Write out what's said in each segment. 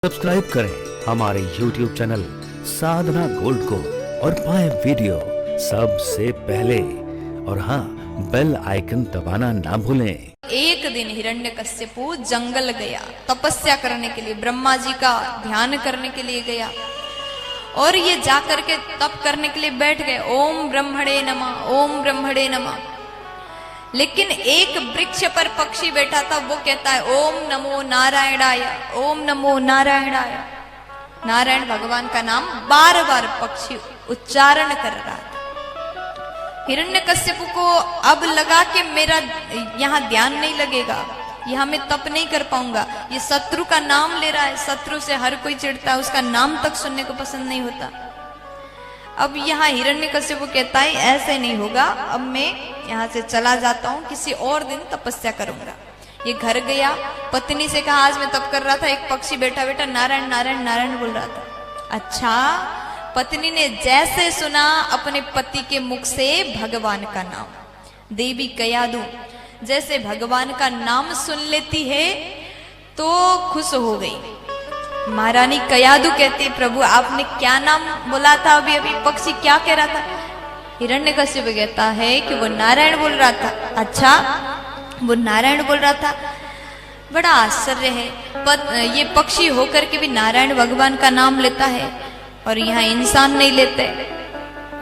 Subscribe करें हमारे YouTube channel साधना gold को और पाएं वीडियो सबसे पहले। और हाँ, बेल आइकन दबाना ना भूलें। एक दिन हिरण्यकश्यपु जंगल गया तपस्या करने के लिए, ब्रह्मा जी का ध्यान करने के लिए गया और ये जाकर के तप करने के लिए बैठ गए। ओम ब्रह्मणे नमः, ओम ब्रह्मणे नमः। लेकिन एक वृक्ष पर पक्षी बैठा था, वो कहता है ओम नमो नारायणाय, ओम नमो नारायणाय। नारायण भगवान का नाम बार बार पक्षी उच्चारण कर रहा था। हिरण्यकश्यपु को अब लगा कि मेरा यहाँ ध्यान नहीं लगेगा, यहाँ मैं तप नहीं कर पाऊंगा। ये शत्रु का नाम ले रहा है, शत्रु से हर कोई चिढ़ता है, उसका नाम तक सुनने को पसंद नहीं होता। अब यहाँ हिरण्यकश्यपु कहता है ऐसे नहीं होगा, अब मैं यहाँ से चला जाता हूँ, किसी और दिन तपस्या करूंगा। ये घर गया, पत्नी से कहा आज मैं तप कर रहा था, एक पक्षी बैठा बैठा नारायण नारायण नारायण बोल रहा था। अच्छा, पत्नी ने जैसे सुना अपने पति के मुख से भगवान का नाम, देवी कयादु जैसे भगवान का नाम सुन लेती है तो खुश हो गई। महारानी कयादु कहती है प्रभु आपने क्या नाम बोला था, अभी अभी पक्षी क्या कह रहा था? हिरण्यकश्यप कहता है कि वो नारायण बोल रहा था। अच्छा, वो नारायण बोल रहा था, बड़ा आश्चर्य है, ये पक्षी होकर के भी नारायण भगवान का नाम लेता है और यहाँ इंसान नहीं लेते।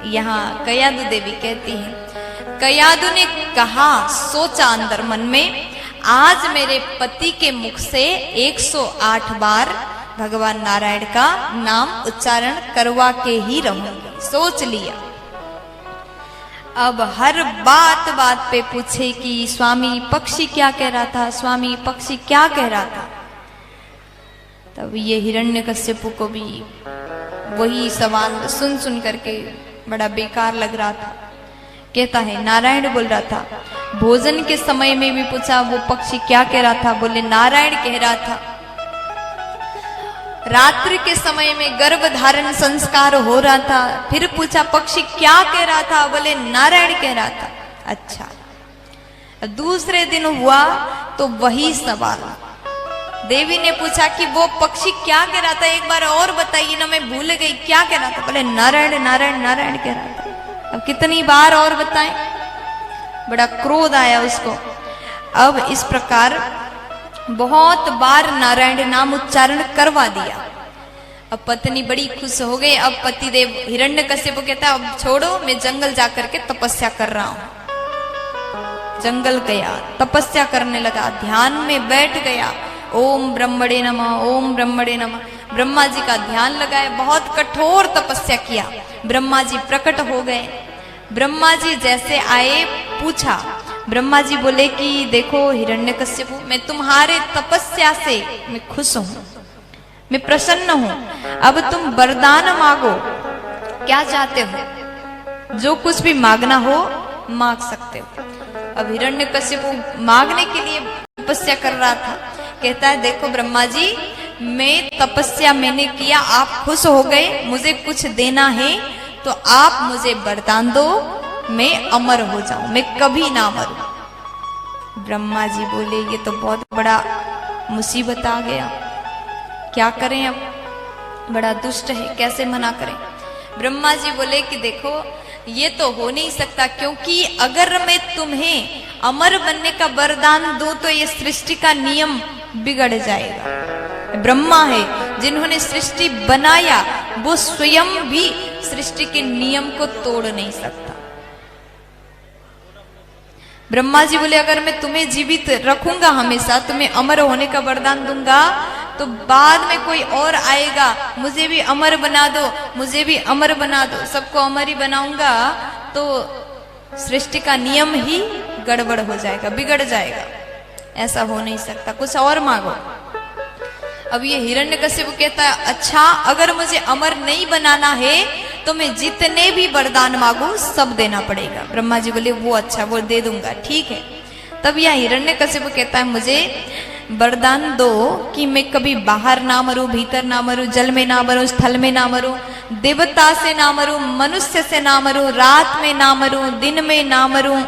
यहाँ कयादु देवी कहती है, कयादु ने कहा, सोचा अंदर मन में, आज मेरे पति के मुख से 108 बार भगवान नारायण का नाम उच्चारण करवा के ही रहूंगी। सोच लिया। अब हर बात बात पे पूछे कि स्वामी पक्षी क्या कह रहा था, स्वामी पक्षी क्या कह रहा था। तब ये हिरण्यकश्यपु को भी वही सवाल सुन सुन करके बड़ा बेकार लग रहा था। कहता है नारायण बोल रहा था। भोजन के समय में भी पूछा वो पक्षी क्या कह रहा था, बोले नारायण कह रहा था। रात्रि के समय में गर्भ धारण संस्कार हो रहा था, फिर पूछा पक्षी क्या कह रहा था, बोले नारायण कह रहा था। अच्छा, दूसरे दिन हुआ तो वही सवाल, देवी ने पूछा कि वो पक्षी क्या कह रहा था, एक बार और बताइए ना, मैं भूल गई क्या कह रहा था। बोले नारायण नारायण नारायण कह रहा था। अब कितनी बार और बताएं, बड़ा क्रोध आया उसको। अब इस प्रकार बहुत बार नारायण नाम उच्चारण करवा दिया। अब पत्नी बड़ी खुश हो गई। अब पतिदेव हिरण्यकश्यप कहता अब छोड़ो, मैं जंगल जाकर के तपस्या कर रहा हूं। जंगल गया, तपस्या करने लगा, ध्यान में बैठ गया। ओम ब्रह्मणे नमः, ओम ब्रह्मणे नमः। ब्रह्मा जी का ध्यान लगाए, बहुत कठोर तपस्या किया। ब्रह्मा जी प्रकट हो गए। ब्रह्मा जी जैसे आए, पूछा, ब्रह्मा जी बोले कि देखो हिरण्यकश्यपु, मैं तुम्हारे तपस्या से मैं खुश हूं, मैं प्रसन्न हूं। अब तुम वरदान मांगो, क्या चाहते हो, जो कुछ भी मांगना हो मांग सकते हो। अब हिरण्यकश्यपु मांगने के लिए तपस्या कर रहा था। कहता है देखो ब्रह्मा जी, मैं तपस्या मैंने किया, आप खुश हो गए, मुझे कुछ देना है तो आप मुझे वरदान दो, मैं अमर हो जाऊं, मैं कभी ना मरूं। ब्रह्मा जी बोले ये तो बहुत बड़ा मुसीबत आ गया, क्या करें, अब बड़ा दुष्ट है, कैसे मना करें। ब्रह्मा जी बोले कि देखो ये तो हो नहीं सकता, क्योंकि अगर मैं तुम्हें अमर बनने का वरदान दूं तो ये सृष्टि का नियम बिगड़ जाएगा। ब्रह्मा है जिन्होंने सृष्टि बनाया, वो स्वयं भी सृष्टि के नियम को तोड़ नहीं सकता। ब्रह्मा जी बोले अगर मैं तुम्हें जीवित रखूंगा, हमेशा तुम्हें अमर होने का वरदान दूंगा, तो बाद में कोई और आएगा, मुझे भी अमर बना दो, मुझे भी अमर बना दो, सबको अमर ही बनाऊंगा तो सृष्टि का नियम ही गड़बड़ हो जाएगा, बिगड़ जाएगा। ऐसा हो नहीं सकता, कुछ और मांगो। अब ये हिरण्यकश्यप कहता है अच्छा, अगर मुझे अमर नहीं बनाना है तो मैं जितने भी वरदान मांगू सब देना पड़ेगा। ब्रह्मा जी बोले वो अच्छा, वो दे दूंगा, ठीक है। तब यह हिरण्यकश्यप कहता है मुझे वरदान दो कि मैं कभी बाहर ना मरूं, भीतर ना मरूं, जल में ना मरूं, स्थल में ना मरूं, देवता से ना मरूं, मनुष्य से ना मरूं, रात में ना मरूं, दिन में ना मरूं,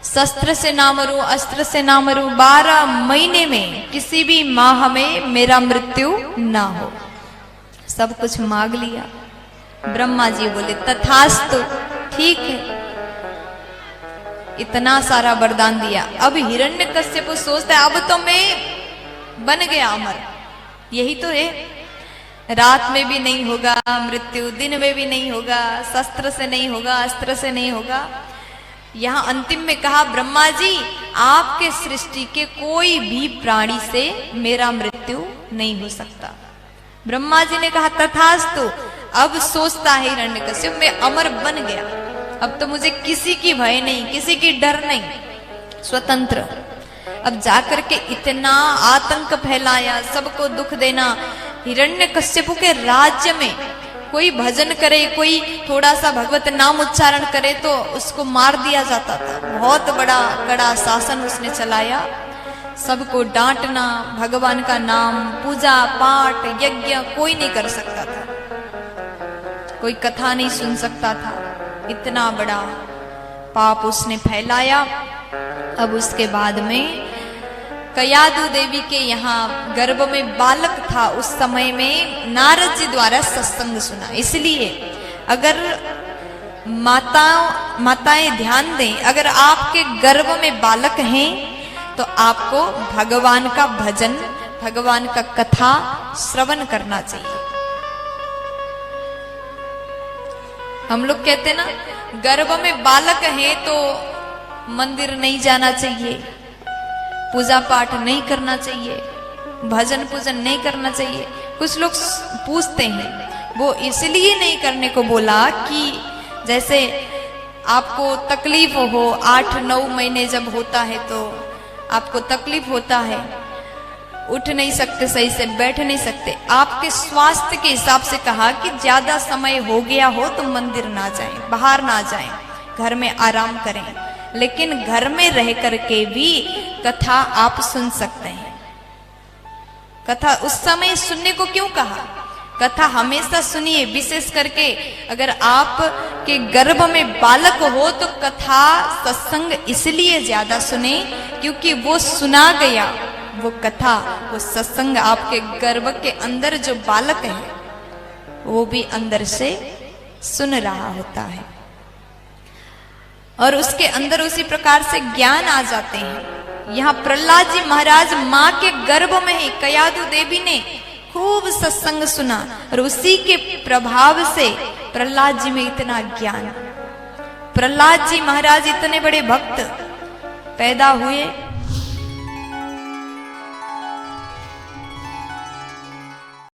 शस्त्र से ना मरूं, अस्त्र से ना मरूं, 12 महीने में किसी भी माह में मेरा मृत्यु ना हो। सब कुछ मांग लिया। ब्रह्मा जी बोले तथास्तु, ठीक है। इतना सारा वरदान दिया। अब हिरण्यकश्यप सोचता है अब तो मैं बन गया अमर। यही तो है, रात में भी नहीं होगा मृत्यु, दिन में भी नहीं होगा, शस्त्र से नहीं होगा, अस्त्र से नहीं होगा। यहां अंतिम में कहा ब्रह्मा जी आपके सृष्टि के कोई भी प्राणी से मेरा मृत्यु नहीं हो सकता। ब्रह्मा जी ने कहा तथास्तु। अब सोचता है हिरण्यकश्यप मैं अमर बन गया, अब तो मुझे किसी की भय नहीं, किसी की डर नहीं, स्वतंत्र। अब जाकर के इतना आतंक फैलाया, सबको दुख देना। हिरण्यकश्यप के राज्य में कोई भजन करे, कोई थोड़ा सा भगवत नाम उच्चारण करे तो उसको मार दिया जाता था। बहुत बड़ा कड़ा शासन उसने चलाया। सबको डांटना, भगवान का नाम, पूजा पाठ यज्ञ कोई नहीं कर सकता था, कोई कथा नहीं सुन सकता था। इतना बड़ा पाप उसने फैलाया। अब उसके बाद में कयादु देवी के यहाँ गर्भ में बालक था। उस समय में नारद जी द्वारा सत्संग सुना। इसलिए अगर माताएं ध्यान दें, अगर आपके गर्भ में बालक हैं तो आपको भगवान का भजन, भगवान का कथा श्रवण करना चाहिए। हम लोग कहते ना गर्भ में बालक है तो मंदिर नहीं जाना चाहिए, पूजा पाठ नहीं करना चाहिए, भजन पूजन नहीं करना चाहिए। कुछ लोग पूछते हैं, वो इसलिए नहीं करने को बोला कि जैसे आपको तकलीफ हो, 8-9 महीने जब होता है तो आपको तकलीफ होता है, उठ नहीं सकते, सही से बैठ नहीं सकते। आपके स्वास्थ्य के हिसाब से कहा कि ज्यादा समय हो गया हो तो मंदिर ना जाएं, बाहर ना जाएं, घर में आराम करें। लेकिन घर में रह करके भी कथा आप सुन सकते हैं। कथा उस समय सुनने को क्यों कहा? कथा हमेशा सुनिए। विशेष करके अगर आप के गर्भ में बालक हो तो कथा सत्संग इसलिए ज्यादा सुने क्योंकि वो सुना गया, वो कथा, वो सत्संग आपके गर्भ के अंदर जो बालक है वो भी अंदर से सुन रहा होता है और उसके अंदर उसी प्रकार से ज्ञान आ जाते हैं। यहाँ प्रहलाद जी महाराज माँ के गर्भ में ही कयादु देवी ने खूब सत्संग सुना और उसी के प्रभाव से प्रहलाद जी में इतना ज्ञान। प्रहलाद जी महाराज इतने बड़े भक्त पैदा हुए